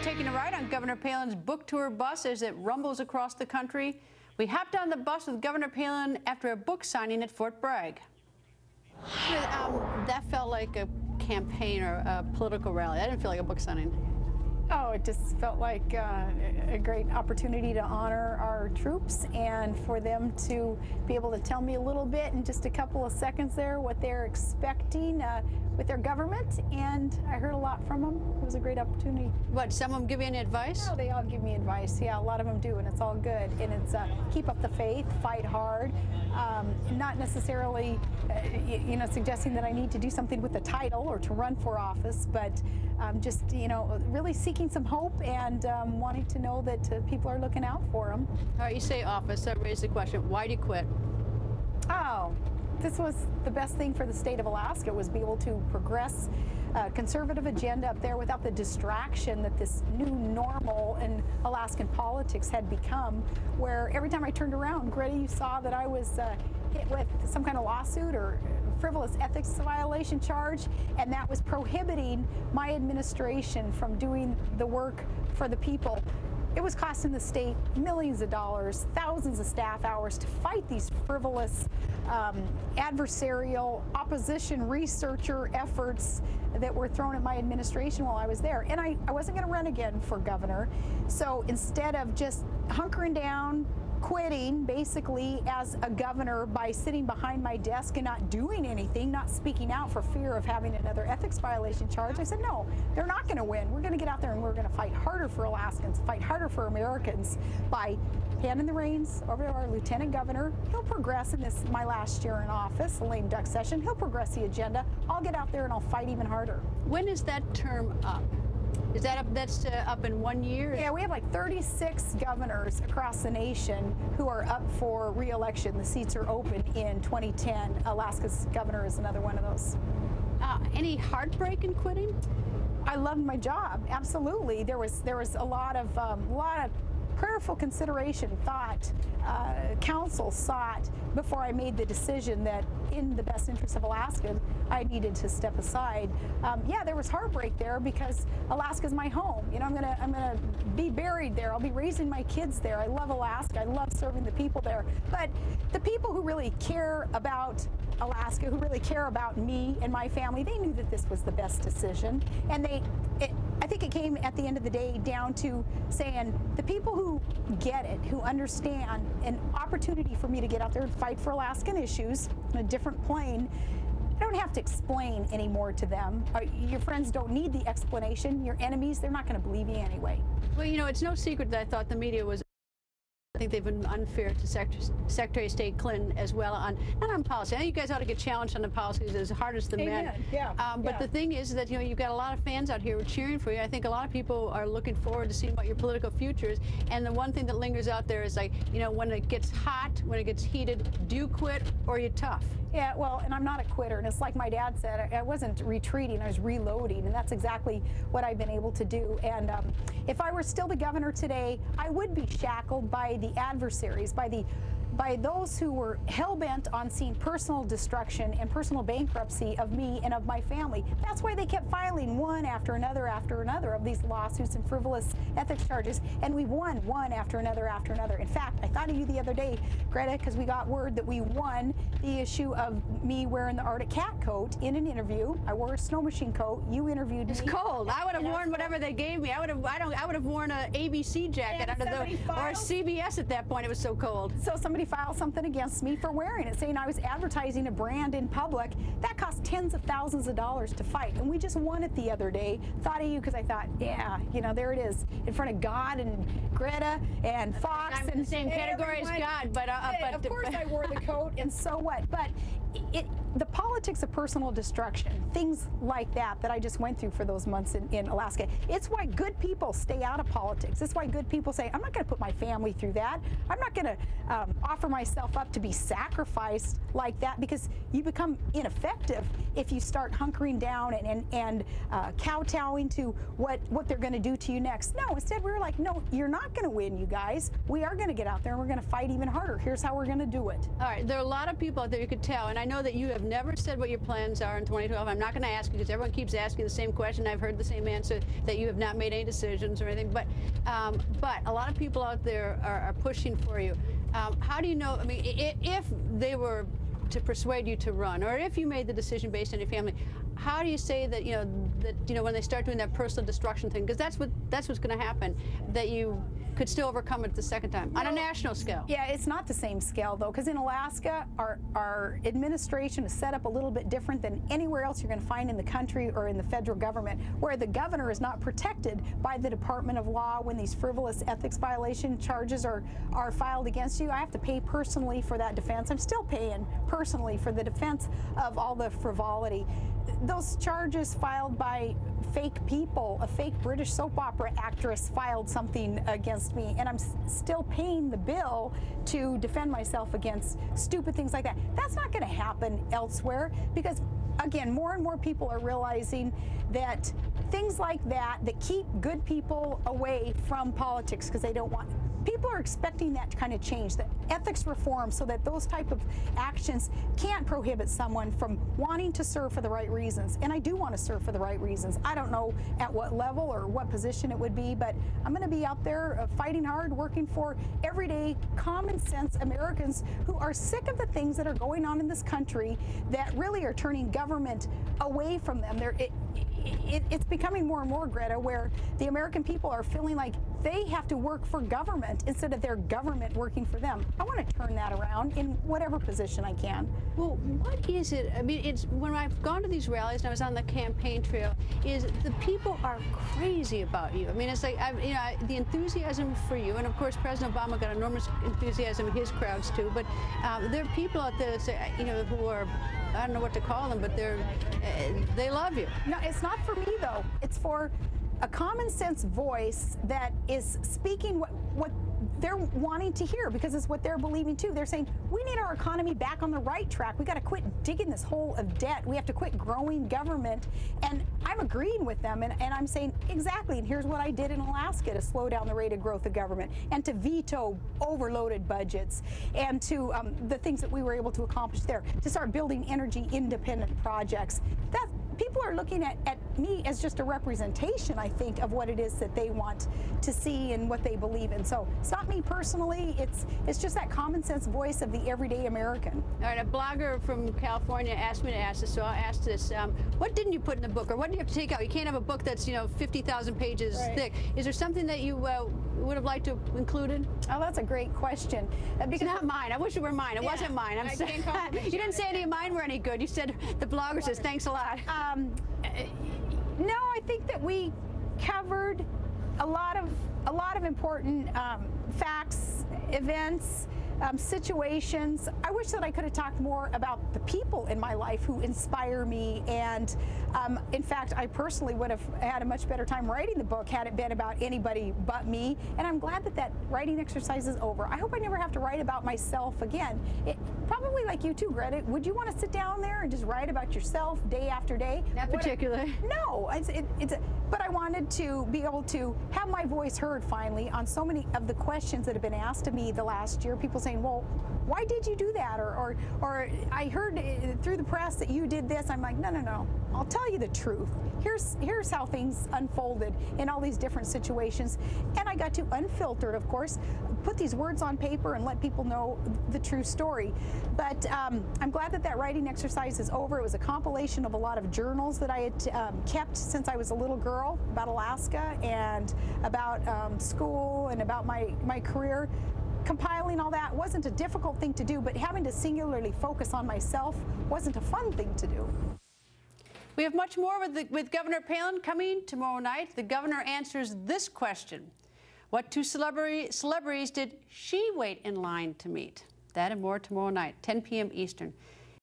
taking a ride on Governor Palin's book tour bus as it rumbles across the country. We hopped on the bus with Governor Palin after a book signing at Fort Bragg. That felt like a campaign or a political rally. That didn't feel like a book signing. Oh, it just felt like a great opportunity to honor our troops and for them to be able to tell me a little bit in just a couple of seconds there what they're expecting with their government, and I heard a lot from them. It was a great opportunity. What, some of them give you any advice? No, they all give me advice. Yeah, a lot of them do, and it's all good. And it's keep up the faith, fight hard, not necessarily, suggesting that I need to do something with the title or to run for office, but just, really seeking some hope and wanting to know that people are looking out for them. All right, you say office. That raised the question, why do you quit? Oh, this was the best thing for the state of Alaska, was be able to progress a conservative agenda up there without the distraction that this new normal in Alaskan politics had become, where every time I turned around, Greta, you saw that I was hit with some kind of lawsuit or frivolous ethics violation charge, and that was prohibiting my administration from doing the work for the people. It was costing the state millions of dollars, thousands of staff hours to fight these frivolous, adversarial, opposition researcher efforts that were thrown at my administration while I was there. And I wasn't going to run again for governor. So instead of just hunkering down, quitting basically as a governor by sitting behind my desk and not doing anything, not speaking out for fear of having another ethics violation charge, I said, no, they're not going to win. We're going to get out there and we're going to fight harder for Alaskans, fight harder for Americans by handing the reins over to our lieutenant governor. He'll progress in this, my last year in office, a lame duck session. He'll progress the agenda. I'll get out there and I'll fight even harder. When is that term up? Is that up? That's up in 1 year? Yeah, we have like 36 governors across the nation who are up for re-election. The seats are open in 2010. Alaska's governor is another one of those. Any heartbreak in quitting? I loved my job. Absolutely. There was a lot of prayerful consideration, thought, counsel sought before I made the decision that in the best interest of Alaska, I needed to step aside. Yeah, there was heartbreak there because Alaska's my home. I'm gonna be buried there. I'll be raising my kids there. I love Alaska. I love serving the people there. But the people who really care about Alaska, who really care about me and my family, they knew that this was the best decision. And I think it came at the end of the day down to saying the people who get it, who understand an opportunity for me to get out there and fight for Alaskan issues on a different plane. I don't have to explain anymore to them. Your friends don't need the explanation. Your enemies, they're not going to believe you anyway. Well, it's no secret that I thought the media was, I think they've been unfair to Secretary of State Clinton as well not on policy. I think you guys ought to get challenged on the policies as hard as the men. Yeah. But the thing is that you've got a lot of fans out here cheering for you. I think a lot of people are looking forward to seeing what your political future is. And the one thing that lingers out there is when it gets hot, when it gets heated, do you quit or are you tough? Yeah, well, and I'm not a quitter, and it's like my dad said, I wasn't retreating, I was reloading, and that's exactly what I've been able to do. And if I were still the governor today, I would be shackled by the adversaries, by those who were hell-bent on seeing personal destruction and personal bankruptcy of me and of my family. That's why they kept filing one after another of these lawsuits and frivolous ethics charges, and we won one after another after another. In fact, I thought of you the other day, Greta, because we got word that we won the issue of me wearing the Arctic cat coat in an interview. I wore a snow machine coat. You interviewed me. It's cold. I would have worn whatever they gave me. I would have worn an ABC jacket or a CBS at that point. It was so cold. So somebody filed something against me for wearing it, saying I was advertising a brand in public. That cost tens of thousands of dollars to fight, and we just won it the other day. Thought of you because I thought, yeah, there it is in front of God and Greta and Fox. I'm in the same category as God, but of course I wore the coat, and so what? But the politics of personal destruction, things like that I just went through for those months in Alaska. It's why good people stay out of politics. It's why good people say, I'm not going to put my family through that. I'm not going to offer myself up to be sacrificed like that, because you become ineffective if you start hunkering down and kowtowing to what they're going to do to you next. No, instead we were like, no, you're not going to win, you guys. We are going to get out there and we're going to fight even harder. Here's how we're going to do it. All right, there are a lot of people out there, you could tell, and I know that you have never said what your plans are in 2012. I'm not going to ask you because everyone keeps asking the same question. I've heard the same answer, that you have not made any decisions or anything. But a lot of people out there are pushing for you. How do you know? I mean, if they were to persuade you to run, or if you made the decision based on your family, how do you say that when they start doing that personal destruction thing, because that's what's going to happen, that you could still overcome it the second time on a national scale? Yeah, it's not the same scale though, because in Alaska, our administration is set up a little bit different than anywhere else you're going to find in the country or in the federal government, where the governor is not protected by the Department of Law when these frivolous ethics violation charges are filed against you. I have to pay personally for that defense. I'm still paying personally for the defense of all the frivolity. Those charges filed by fake people, a fake British soap opera actress filed something against me, and I'm still paying the bill to defend myself against stupid things like that. That's not going to happen elsewhere because, again, more and more people are realizing that things like that keep good people away from politics because they don't want. People are expecting that to kind of change, the ethics reform, so that those type of actions can't prohibit someone from wanting to serve for the right reasons. And I do want to serve for the right reasons. I don't know at what level or what position it would be, but I'm going to be out there fighting hard, working for everyday common sense Americans who are sick of the things that are going on in this country that really are turning government away from them. It's becoming more and more, Greta, where the American people are feeling like they have to work for government instead of their government working for them. I want to turn that around in whatever position I can. Well, what is it? I mean, it's when I've gone to these rallies and I was on the campaign trail, is the people are crazy about you. I mean, it's like the enthusiasm for you, and of course President Obama got enormous enthusiasm in his crowds too. But there are people out there that say, who are, I don't know what to call them, but they love you. No, it's not for me though. It's for a common sense voice that is speaking what they're wanting to hear, because it's what they're believing too. They're saying we need our economy back on the right track. We got to quit digging this hole of debt. We have to quit growing government. And I'm agreeing with them, and I'm saying exactly. And here's what I did in Alaska to slow down the rate of growth of government and to veto overloaded budgets, and to the things that we were able to accomplish there, to start building energy independent projects. That people are looking at me as just a representation, I think, of what it is that they want to see and what they believe in. So it's not me personally, it's just that common sense voice of the everyday American. All right, a blogger from California asked me to ask this, so I'll ask this. What didn't you put in the book, or what do you have to take out? You can't have a book that's 50,000 pages thick. Is there something that you would have liked to have included? Oh, that's a great question. Because it's not mine. I wish it were mine. It wasn't mine. I'm sorry. You didn't say any of mine were any good. You said the blogger says thanks a lot. No, I think that we covered a lot of important facts, events, situations. I wish that I could have talked more about the people in my life who inspire me, and in fact, I personally would have had a much better time writing the book had it been about anybody but me, and I'm glad that that writing exercise is over. I hope I never have to write about myself again. Probably like you too, Greta, would you want to sit down there and just write about yourself day after day? Not particularly. No, but I wanted to be able to have my voice heard finally on so many of the questions that have been asked of me the last year. People saying, well, why did you do that? Or I heard through the press that you did this. I'm like, no. I'll tell you the truth. Here's how things unfolded in all these different situations. And I got to, unfiltered, of course, put these words on paper and let people know the true story. But I'm glad that that writing exercise is over. It was a compilation of a lot of journals that I had kept since I was a little girl about Alaska and about school and about my career. Compiling all that wasn't a difficult thing to do, but having to singularly focus on myself wasn't a fun thing to do. We have much more with Governor Palin coming tomorrow night. The governor answers this question: what two celebrities did she wait in line to meet? That and more tomorrow night, 10 p.m. Eastern.